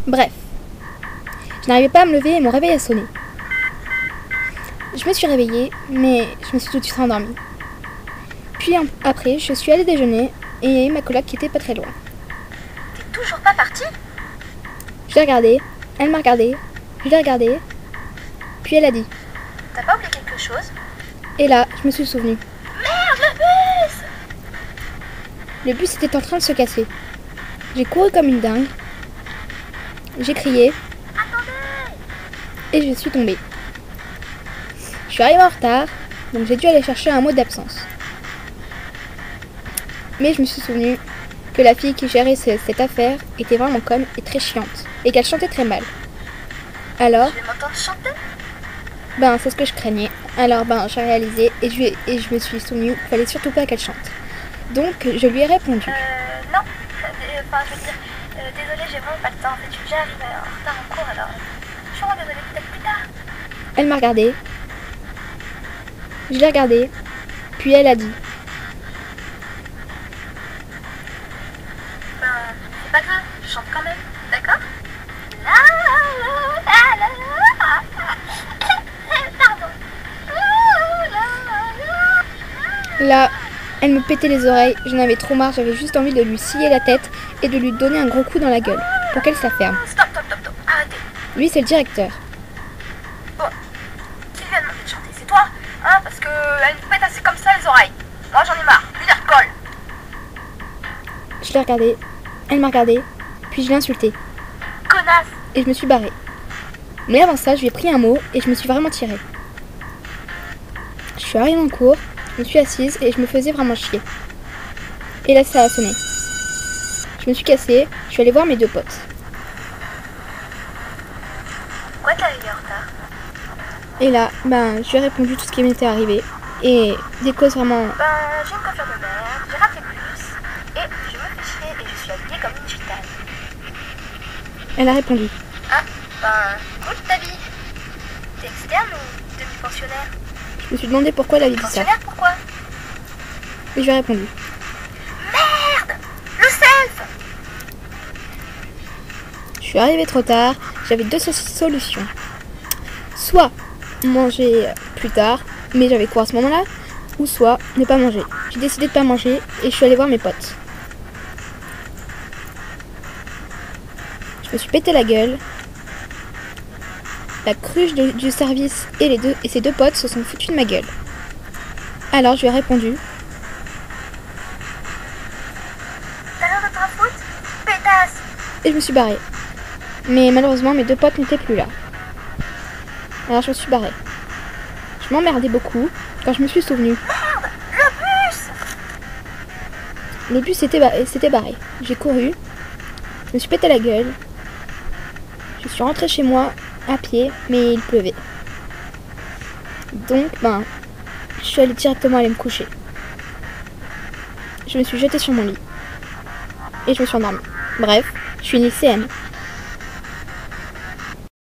Bref, je n'arrivais pas à me lever et mon réveil a sonné. Je me suis réveillée, mais je me suis tout de suite endormie. Puis après, je suis allée déjeuner et il y a eu ma coloc qui était pas très loin. T'es toujours pas partie? Je l'ai regardée, elle m'a regardée, je l'ai regardée, puis elle a dit. T'as pas oublié quelque chose? Et là, je me suis souvenue. Merde, le bus! Le bus était en train de se casser. J'ai couru comme une dingue. J'ai crié. Attendez! Et je suis tombée. Je suis arrivée en retard, donc j'ai dû aller chercher un mot d'absence. Mais je me suis souvenue que la fille qui gérait cette affaire était vraiment conne et très chiante, et qu'elle chantait très mal. Alors, Tu veux m'entendre chanter? c'est ce que je craignais. Alors, j'ai réalisé et je me suis souvenue qu'il fallait surtout pas qu'elle chante. Donc, je lui ai répondu. Non. Enfin, je veux dire, désolée, j'ai vraiment pas le temps. En fait, je suis déjà arrivée en retard en cours, alors je suis vraiment désolée, peut-être plus tard. Elle m'a regardée. Je l'ai regardée. Puis elle a dit. C'est pas grave, je chante quand même, d'accord? La la la la la. Pardon. Là, elle me pétait les oreilles, j'en avais trop marre, j'avais juste envie de lui scier la tête et de lui donner un gros coup dans la gueule, pour qu'elle se la ferme. Stop, arrêtez. Lui, c'est le directeur. Bon, qui vient de demander de chanter? C'est toi? Hein, parce que elle nous pète assez comme ça les oreilles. Moi j'en ai marre, lui il recolle. Je l'ai regardée, elle m'a regardée, puis je l'ai insultée. Connasse! Et je me suis barrée. Mais avant ça, je lui ai pris un mot et je me suis vraiment tirée. Je suis arrivée en cours, je me suis assise et je me faisais vraiment chier. Et là, ça a sonné. Je me suis cassée, je suis allée voir mes deux potes. Pourquoi t'es arrivée en retard? Et là, je lui ai répondu tout ce qui m'était arrivé. Et des causes vraiment... J'ai une coiffure de merde, j'ai raté le bus, et je me fais chier et je suis habillée comme une gitane. Elle a répondu. Cool ta vie. T'es externe ou demi-pensionnaire? Je me suis demandé pourquoi elle avait dit ça. Pensionnaire, pourquoi? Et je lui ai répondu. Merde! Le self! Je suis arrivée trop tard, j'avais deux solutions. Soit manger plus tard, mais j'avais cours à ce moment-là, ou soit ne pas manger. J'ai décidé de pas manger et je suis allée voir mes potes. Je me suis pété la gueule. La cruche du service et ses deux potes se sont foutus de ma gueule. Alors je lui ai répondu. T'as l'air de t'en foutre? Pétasse! Et je me suis barrée. Mais malheureusement mes deux potes n'étaient plus là. Alors je me suis barrée. Je m'emmerdais beaucoup quand je me suis souvenue. Merde! Le bus! Le bus s'était barré. J'ai couru. Je me suis pété la gueule. Je suis rentrée chez moi à pied, mais il pleuvait. Donc, je suis allée directement aller me coucher. Je me suis jetée sur mon lit. Et je me suis endormie. Bref, je suis une lycéenne.